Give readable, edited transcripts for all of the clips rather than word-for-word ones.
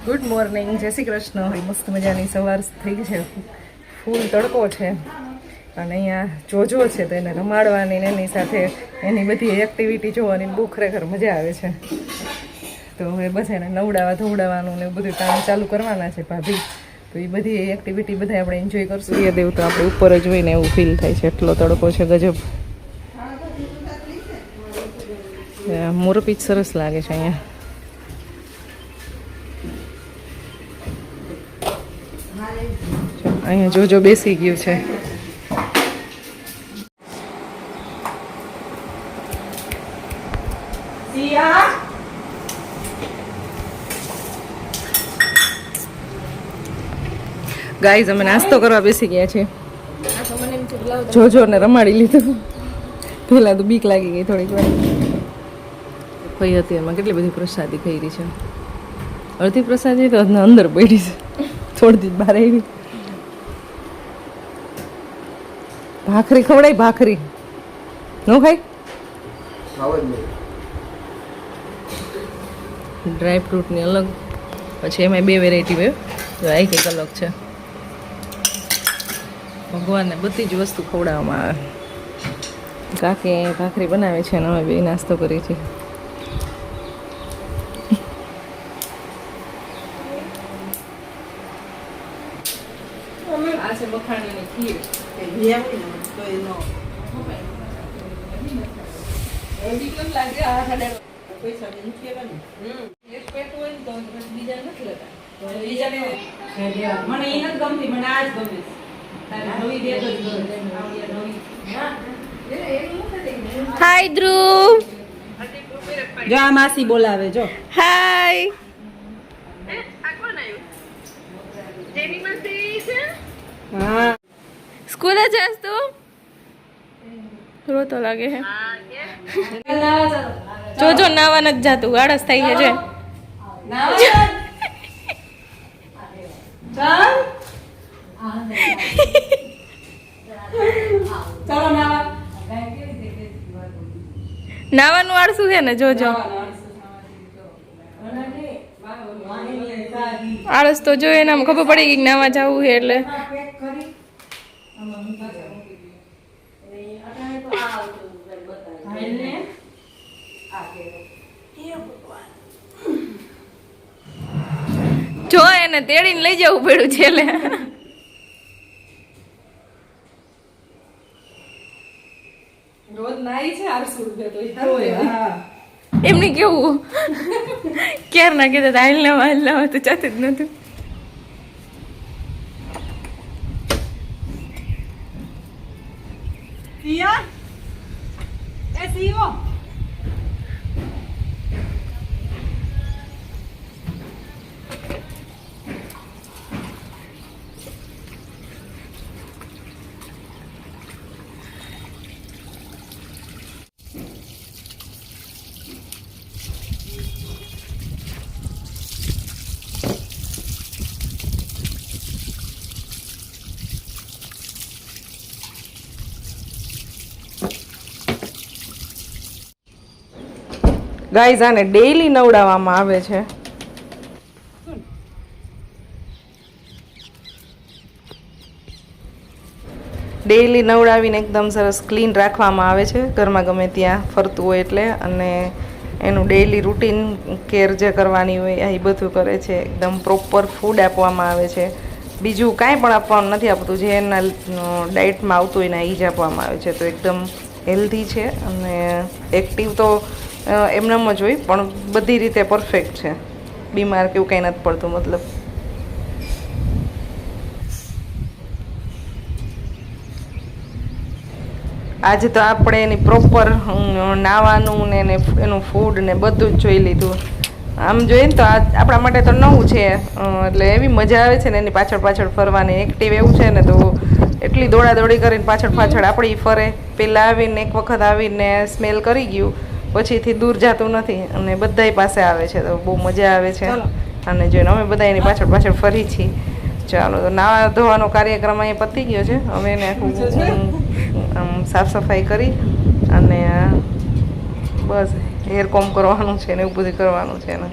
Good morning, જય શ્રી કૃષ્ણ. મસ્ત મજાની સવાર થઈ છે, ફૂલ તડકો છે અને અહીંયા જોજો છે તો એને રમાડવાની ને એની સાથે એની બધી એક્ટિવિટી જોવાની બહુ ખરેખર મજા આવે છે. તો હવે બસ એને નવડાવવા ધોવડાવવાનું ને એવું બધું કામ ચાલુ કરવાના છે ભાભી. તો એ બધી એક્ટિવિટી બધા આપણે એન્જોય કરશું. એ દેવ તો આપણે ઉપર જ હોય ને એવું ફીલ થાય છે, એટલો તડકો છે ગજબ. મોરપીચ સરસ લાગે છે અહીંયા. અહીંયા જોજો બેસી ગયું છે. ગાઈઝ અમે નાસ્તો કરવા બેસી ગયા છે. જોજો ને રમાડી લીધું. પેલા તો બીક લાગી ગઈ થોડીક વાર. કઈ હતી એમાં કેટલી બધી પ્રસાદી ખાઈ છે. અડધી પ્રસાદી તો અંદર પડી છે, થોડી બહાર આવી. ભાખરી ખવડાય, ભાખરી નો ખાય. ડ્રાય ફ્રૂટની અલગ, પછી એમાં 2 વેરાયટી હોય. તો આ કંઈક અલગ છે. ભગવાનને બધી જ વસ્તુ ખવડાવવામાં આવે. કાકી ભાખરી બનાવે છે અને અમે 2 નાસ્તો કરીએ છીએ. આ છે બખાણાની ખીર. હાય ધ્રુવ, જો આ માસી બોલાવે જો. હાય. હા સ્કૂલે જાસ તું? રોતો લાગે હે. જોજો નાવા નથી જાતું, આળસ થઈ છે. નાવાનું આળસું છે ને, જોજો. આળસ તો જો એનામાં ખબર પડી ગઈ નાવા જવું છે એટલે. જો એને તેડીને લઈ જવું પડ્યું છે એટલે. રોજ નાઈ છે આરસું એમને કેવું ક્યાર ના કહેતા હાલ લાવા તો ચાતે જ નતું. ગાઈઝ આને ડેઈલી નવડાવવામાં આવે છે. ડેઈલી નવડાવીને એકદમ સરસ ક્લીન રાખવામાં આવે છે, ઘરમાં ગમે ત્યાં ફરતું હોય એટલે. અને એનું ડેઈલી રૂટીન કેર જે કરવાની હોય એ બધું કરે છે. એકદમ પ્રોપર ફૂડ આપવામાં આવે છે. બીજું કાંઈ પણ આપવાનું નથી આપતું, જે એના ડાયટમાં આવતું હોય ને એ જ આપવામાં આવે છે. તો એકદમ હેલ્ધી છે અને એક્ટિવ તો એમનેમ જ હોય, પણ બધી રીતે પરફેક્ટ છે. બીમાર કે એવું કંઈ નથી પડતું. મતલબ આજે તો આપણે એની પ્રોપર નાવાનું ને એનું ફૂડ ને બધું જ જોઈ લીધું. આમ જોઈએ ને તો આપણા માટે તો નવું છે, એટલે એવી મજા આવે છે ને એની પાછળ પાછળ ફરવાની. એક્ટિવ એવું છે ને તો એટલી દોડાદોડી કરીને પાછળ પાછળ આપણી ફરે. પહેલાં આવીને એક વખત આવીને સ્મેલ કરી ગયું પછીથી દૂર જતું નથી અને બધાય પાસે આવે છે, તો બહુ મજા આવે છે. અને જોઈને અમે બધા એની પાછળ પાછળ ફરી છીએ. ચાલો, તો નાવા ધોવાનો કાર્યક્રમ અહીંયા પતી ગયો છે. હવે એને આખું સાફ સફાઈ કરી અને બસ હેર કોમ કરવાનું છે ને એવું બધું કરવાનું છે ને.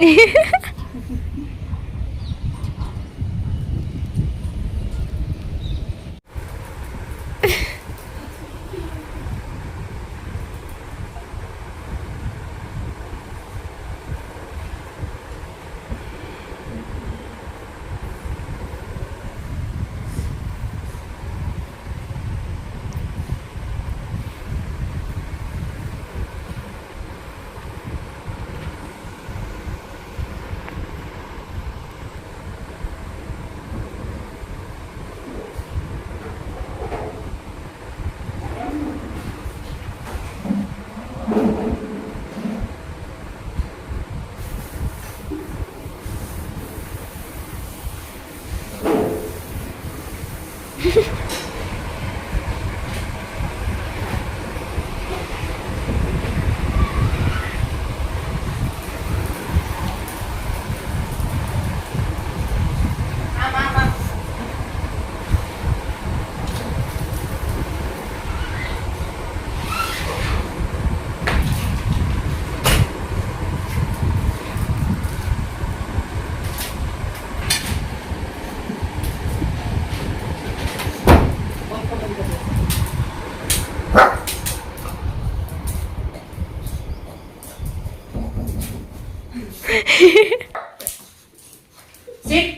Sit.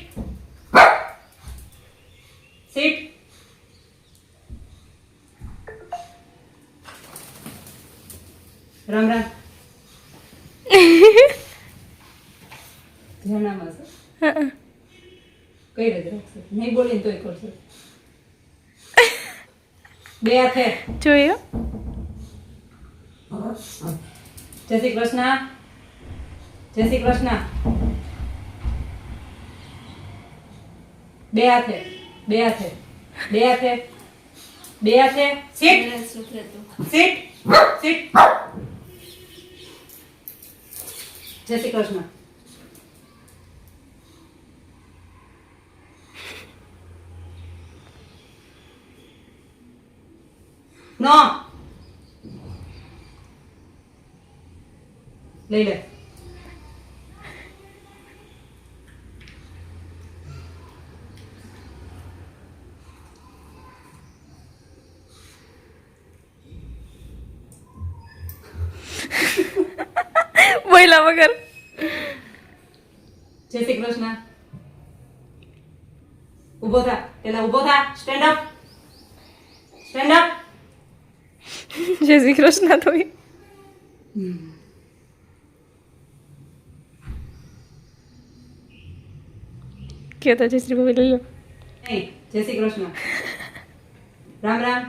Sit. રામ રામ. ધ્યાનમાં છે. કઈ રીતે રાખશે? નહીં બોલીને તોય કરશે. બે હાથે. જોયો જય શ્રી કૃષ્ણ. જય શ્રી કૃષ્ણ. બે હાથે. બે હાથે. બે હાથે. બે હાથે. Sit. Sit. Sit. જય શ્રી કૃષ્ણ. નો લઈ લે. બોયલા વગર. જય શ્રી કૃષ્ણ. ઊભો થા. પેલા ઊભો થા. Stand up. Stand up. જય શ્રી કૃષ્ણ તોય કે તો જય શ્રી ભાભી લઈ લો. નહીં. જય શ્રી કૃષ્ણ. રામ રામ.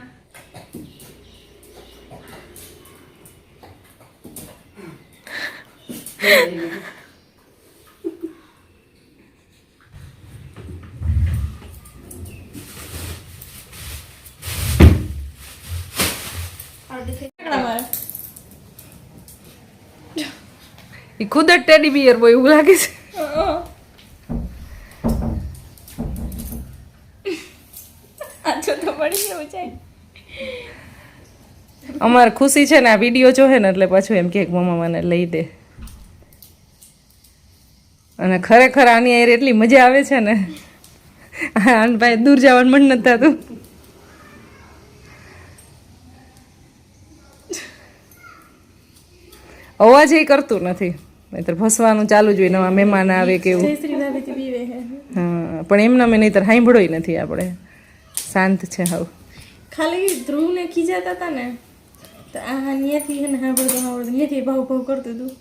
એ ખુદ જ ટેડી બિયર બોય એવું લાગે છે. અમારે ખુશી છે ને આ વિડીયો જોહે ને એટલે પાછું એમ કે મમ્મા મને લઈ દે. અને ખરેખર આની યાર એટલી મજા આવે છે ને આન ભાઈ દૂર જવાનું મન નથી થતું. અવાજ એ કરતું નથી નહીતર ભસવાનું ચાલુ જ હોય નવા મહેમાન આવે કે એવું. હા પણ એમના મેં નહીતર સાંભળોય નથી આપણે. શાંત છે હાવ. ખાલી ધ્રુવને ખીજાતા હતા ને તો આ ત્યાંથી એને સાંભળતો ત્યાંથી ભાવ ભાવ કરતું હતું.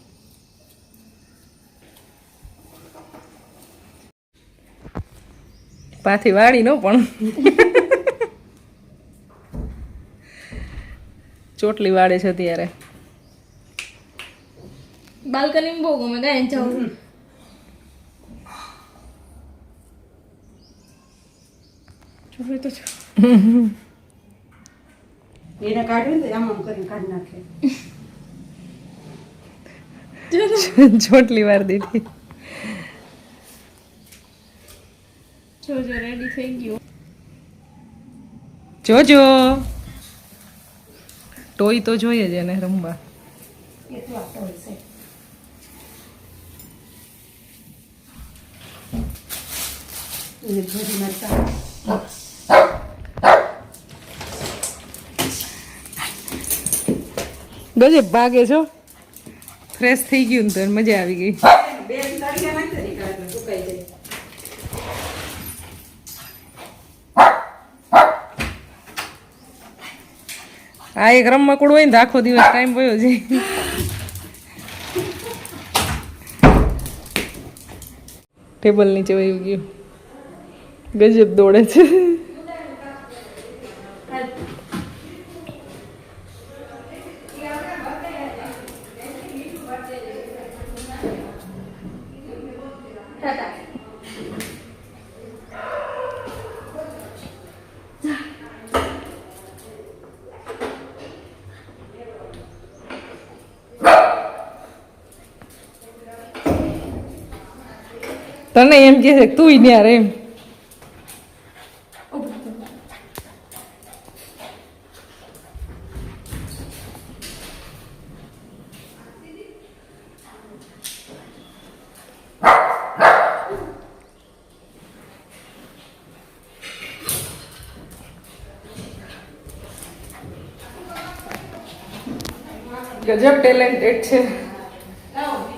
પાછી વાળી નો પણ ચોટલી વાળે છે ત્યારે. બાલ્કની બહુ ગમે ગાય જાઉં. જોવે તો જો. એને કાઢ્યું ને આમ આમ કરીને કાઢી નાખે. ચોટલી વાર દીધી. જોજો રેડી થઈ ગયું. જોજો ટોય તો જોઈએ જ એને રમવા. એટલું આપતો હોય છે. એને ભરી મારતા. ગજબ ભાગે છો. ફ્રેશ થઈ ગયું ને તો મજા આવી ગઈ. બે તારીખે નાખી દે કાઢો સુકાઈ જાય. આ એક રમકડું હોય ને તો આખો દિવસ ટાઈમ વયો જાય. ટેબલ નીચે વયું ગયું. ગજબ દોડે છે. તને એમ કે છે તું ન્યા રે એમ. ગજબ ટેલેન્ટેડ છે.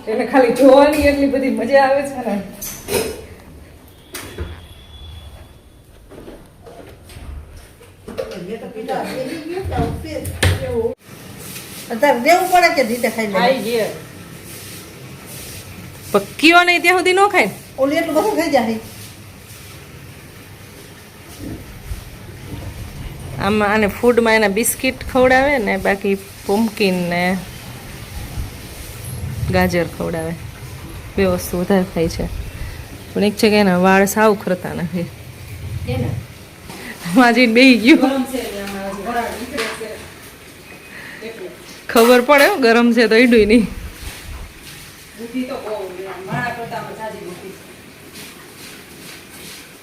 એને ખાલી જોવાની એટલી બધી મજા આવે છે ને. અત્યારે દેવું પડે કે રીતે ખાઈ લે ખાઈ ગયે પક્કીઓ નહીં ત્યાં સુધી ન ખાય ઓલી એટલું બધું ખાઈ જાય આમાં આને ફૂડમાં એના બિસ્કિટ ખવડાવે ને બાકી પમ્પકિન ને ગાજર ખવડાવે બે વસ્તુ વધારે ખાય છે પણ એક છે કે એના વાળ સાવ ખરતા નથી એને માજી બેહી ગયું ગરમ છે ને આમાં હજી વરાળ નીકળે છે એટલે ખબર પડે હો, ગરમ છે તો ઈડું નહીં બુદ્ધિ તો બહુ મારા કરતા જાજી બુદ્ધિ છે